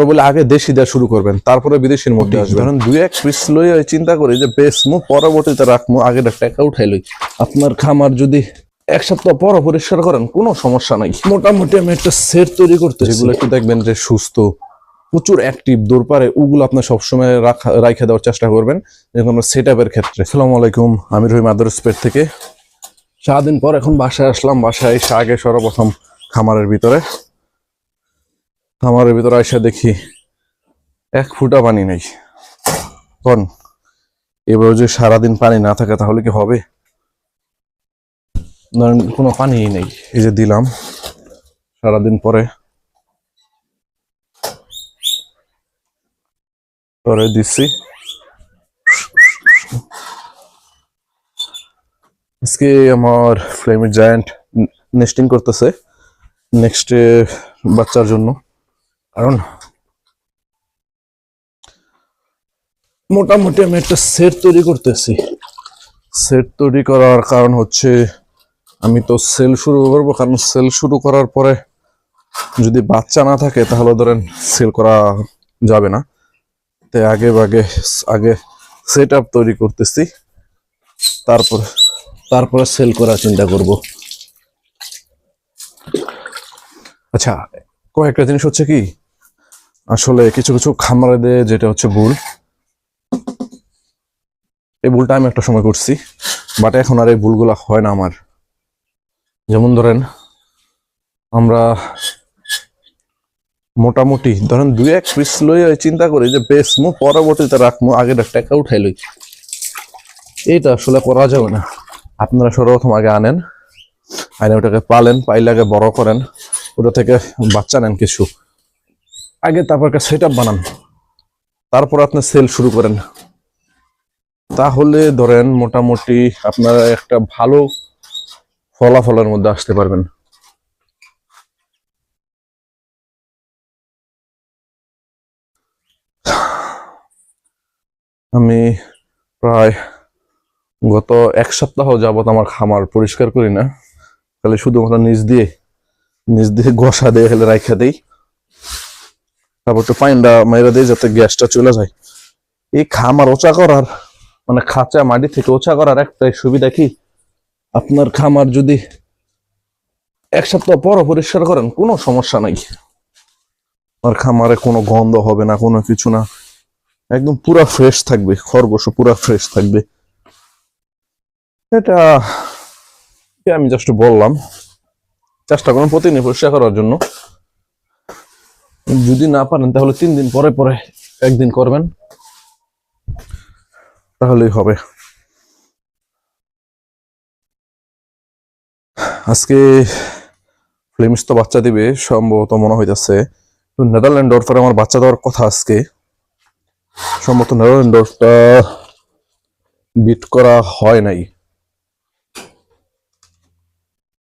বলে আগে দেশি দেওয়া শুরু করবেন, তারপরে বিদেশির মধ্যে আসবেন। ধরেন 2-1 পিস লই চিন্তা করি যে বেচমু, পরবর্তীতে রাখবো, আগের টাকা উঠাই লই। আপনার খামার যদি 1 সপ্তাহ পর পরিষ্কার করেন কোনো সমস্যা নাই। মোটামুটি আমি একটা সেট তৈরি করতে, যেগুলো একটু দেখবেন যে সুস্থ, প্রচুর অ্যাক্টিভ দৌড় পারে, ওগুলো আপনার সবসময় রাখা দেওয়ার চেষ্টা করবেন, যেরকম আমরা সেট আপের ক্ষেত্রে। আসসালামু আলাইকুম, আমি রহিম আদর্স পেট থেকে। সারাদিন পর এখন বাসায় আসলাম। বাসায় এসে আগে সর্বপ্রথম খামারের ভিতরে এসে দেখি 1 ফুটা পানি নেই। কোন এবার যদি সারাদিন পানি না থাকে তাহলে কি হবে? ধরেন কোনো পানিই নেই, এই যে দিলাম সারাদিন পরে দিচ্ছি। আজকে আমার ফ্লেমিশ জায়ান্ট নেস্টিং করতেছে নেক্সট বাচ্চার জন্য। কারণ মোটামুটি আমি একটা সেট তৈরি করতেছি। সেট তৈরি করার কারণ হচ্ছে আমি তো সেল শুরু করবো, কারণ সেল শুরু করার পরে যদি বাচ্চা না থাকে তাহলে ধরেন সেল করা যাবে না। তাই আগে সেট আপ তৈরি করতেছি, তারপরে সেল করার চিন্তা করব। আচ্ছা, কয়েকটা জিনিস হচ্ছে কি, আসলে কিছু কিছু খামারে যেটা হচ্ছে ভুল, এই ভুলটা আমি একটা সময় করছি, বাট এখন আর এই ভুলগুলো হয় না আমার। যেমন ধরেন আমরা মোটামুটি ধরেন 2-1 পিস লই চিন্তা করি যে বেচমু, পরবর্তীতে রাখবো, আগের টাকা উঠাই লই। এইটা আসলে করা যাবে না। আপনারা সর্বপ্রথম আগে আনেন, ওটাকে পালেন, পাইলে আগে বড় করেন, ওটা থেকে বাচ্চা নেন কিছু আগে, তারপর একটা সেট আপ বানান, তারপর আপনি সেল শুরু করেন। তাহলে ধরেন মোটামুটি আপনারা একটা ভালো ফলাফলের মধ্যে আসতে পারবেন। আমি প্রায় গত 1 সপ্তাহ যাবত আমার খামার পরিষ্কার করি না, তাহলে শুধুমাত্র নিচ দিয়ে ঘষা দিয়ে হেলে রাখা দেই, তারপর একটু পাইনটা মাইরা দিই যাতে গ্যাসটা চলে যায়। এই খামার ওচা করার মানে খাঁচা মাটি থেকে ওচা করার একটাই সুবিধা কি, আপনার খামার যদি 1 সপ্তাহ পর পরিষ্কার করেন কোনো সমস্যা নাই। আর খামারে কোনো গন্ধ হবে না, কোনো কিছু না, একদম পুরা ফ্রেশ থাকবে, খরগোশও পুরা ফ্রেশ থাকবে। এটা আমি জাস্ট বললাম, চেষ্টা করুন প্রতিদিন পরিষ্কার করার জন্য। যদি না পারেন তাহলে 3 দিন পরে একদিন করবেন, তাহলেই হবে। আজকে ফ্লেমিশ তো বাচ্চা দিবে সম্ভবত, মনে হইতেছে নেদারল্যান্ড ডরফার আমার বাচ্চা দেওয়ার কথা আজকে। সম্ভবত নেদারল্যান্ড ডরফটা বিট করা হয় নাই।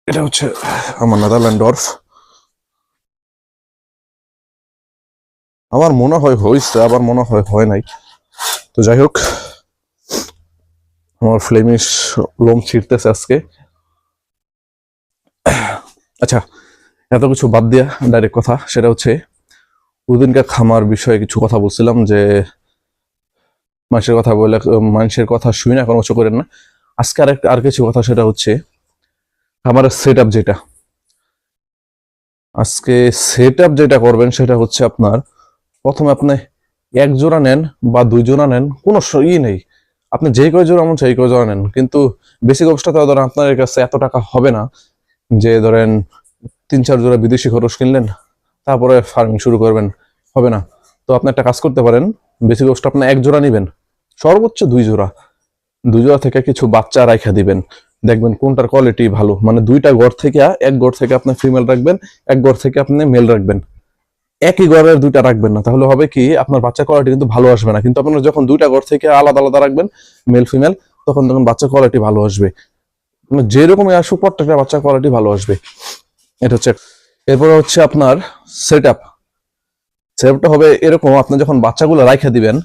এটা হচ্ছে আমার নেদারল্যান্ড ডরফ। আমার মনে হয় হয়েছে, আবার মনে হয় নাই। তো যাই হোক, আমার ফ্লেমিশ লোম ছিঁড়তেছে আজকে। আচ্ছা, এত কিছু বাদ দিয়া ডাইরেক্ট কথা, সেটা হচ্ছে ওদিনকার খামার বিষয়ে কিছু কথা বলছিলাম, যে মানুষের কথা শুই না, কোনো কিছু করেন না। আজকে আর কিছু কথা, সেটা হচ্ছে খামারের সেট আপ যেটা। আজকে সেট আপ যেটা করবেন সেটা হচ্ছে আপনার প্রথমে আপনি 1 জোড়া নেন বা 2 জোড়া নেন, কোনো নেই, আপনি যেই কয় জোড়া মন সেই কয় জোড়া নেন। কিন্তু বেশি অবস্থাতে ধরেন আপনার কাছে এত টাকা হবে না যে ধরেন 3-4 জোড়া বিদেশি খরচ কিনলেন তারপরে ফার্মিং শুরু করবেন, হবে না। তো আপনি একটা কাজ করতে পারেন, বেশি অবস্থা আপনি 1 জোড়া নিবেন, সর্বোচ্চ 2 জোড়া থেকে কিছু বাচ্চা রাখা দিবেন। দেখবেন কোনটার কোয়ালিটি ভালো, মানে 2টা ঘর থেকে, 1 ঘর থেকে আপনি ফিমেল রাখবেন, 1 ঘর থেকে আপনি মেল রাখবেন। একই ঘরের 2টা রাখবেন না, তাহলে হবে কি আপনার বাচ্চা কোয়ালিটি কিন্তু ভালো আসবে না। কিন্তু আপনারা যখন 2টা ঘর থেকে আলাদা আলাদা রাখবেন মেল ফিমেল, তখন বাচ্চা কোয়ালিটি ভালো আসবে। যেরকমই আসুক প্রত্যেকটা বাচ্চার কোয়ালিটি ভালো আসবে। এটা হচ্ছে। এরপরে হচ্ছে আপনার সেটআপটা হবে এরকম, আপনি যখন বাচ্চাগুলো রাখা দিবেন,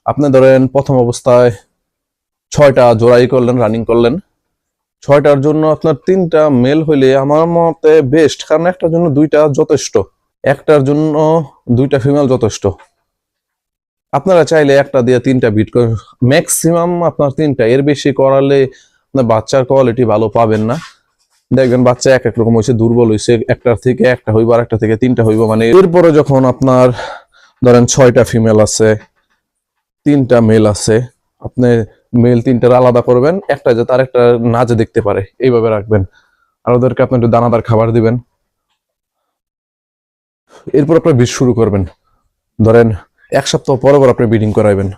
আপনি ধরেন প্রথম অবস্থায় 6টা জোড়াই করলেন, রানিং করলেন। 6টার জন্য আপনার 3টা মেল হইলে আমার মতে বেস্ট, কারণ একটার জন্য 2টা যথেষ্ট। একটার জন্য 2টা ফিমেল যথেষ্ট। আপনারা চাইলে একটা দিয়ে 3টা বিট করে, ম্যাক্সিমাম আপনার 3টা, এর বেশি করালে আপনার বাচ্চার কোয়ালিটি ভালো পাবেন না। দেখবেন বাচ্চা এক এক রকম হয়েছে, দুর্বল হয়েছে, একটার থেকে একটা হইব আর একটা থেকে 3টা হইব। মানে এরপরে যখন আপনার ধরেন 6টা ফিমেল আছে, 3টা মেল আছে, আপনি মেল 3টার আলাদা করবেন, একটা যে তার একটা না যে দেখতে পারে এইভাবে রাখবেন। আর ওদেরকে আপনি একটু দানাদার খাবার দিবেন। এরপর আপনি বীজ শুরু করবেন। ধরেন 1 সপ্তাহ পরে পর আপনি ব্রিডিং করাইবেন।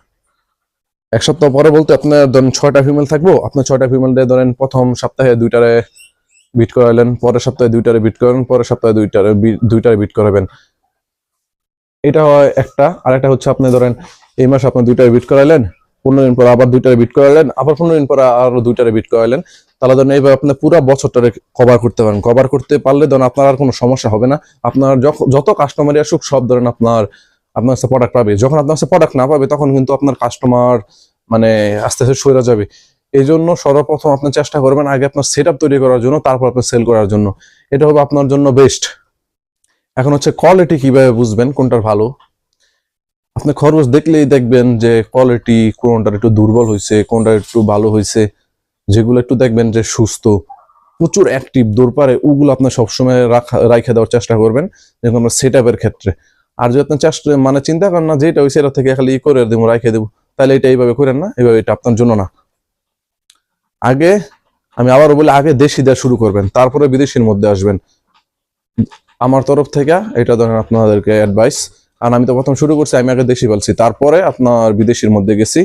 1 সপ্তাহ পরে বলতে আপনার ধরেন 6টা ফিমেল থাকবো, আপনার 6টা ফিমেল দিয়ে ধরেন প্রথম সপ্তাহে 2টারে বিট করাইলেন, পরের সপ্তাহে 2টারে বিট করেন, পরের সপ্তাহে 2টারে বিট করাবেন। এটা হয় একটা। আর একটা হচ্ছে আপনি ধরেন এই মাসে আপনি 2টারে বিট করাইলেন, 15 দিন পর আবার 2টারে বিট করাইলেন, আবার 15 দিন পর আরো 2টারে বিট করাইলেন। তাহলে ধরেন এইভাবে আপনি পুরো বছরটারে কভার করতে পারেন। কভার করতে পারলে ধরেন আপনার আর কোনো সমস্যা হবে না। আপনার যত কাস্টমারই আসুক সব ধরেন আপনার কাছে প্রোডাক্ট পাবে। যখন আপনার কাছে প্রোডাক্ট না পাবে তখন কিন্তু আপনার কাস্টমার মানে আস্তে আস্তে সরে যাবে। এই জন্য সর্বপ্রথম আপনি চেষ্টা করবেন আগে আপনার সেট আপ তৈরি করার জন্য, তারপর আপনি সেল করার জন্য। এটা হবে আপনার জন্য বেস্ট। এখন হচ্ছে কোয়ালিটি কিভাবে বুঝবেন কোনটার ভালো। আপনি খরচ দেখলেই দেখবেন যে কোয়ালিটি কোনটার একটু দুর্বল হয়েছে, কোনটা একটু ভালো হয়েছে। যেগুলো একটু দেখবেন যে সুস্থ, প্রচুর অ্যাক্টিভ দৌড় পারে, ওগুলো আপনার সবসময় রাখা দেওয়ার চেষ্টা করবেন, যেরকম আমরা সেট আপের ক্ষেত্রে। আর যদি আপনি চেষ্টা মানে চিন্তা করেন না যে এটা ওই সেটা থেকে খালি করে দেবো, রাখে দেবো, তাহলে এটা এইভাবে করেন না, এইভাবে এটা আপনার জন্য না। আগে আমি আবারও বলি, আগে দেশি দেওয়া শুরু করবেন, তারপরে বিদেশির মধ্যে আসবেন। আমার তরফ থেকে এটা ধরেন আপনাদেরকে অ্যাডভাইস। আর আমি তো প্রথম শুরু করছি, আমি আগে দেশি বলছি, তারপরে আপনার বিদেশির মধ্যে গেছি।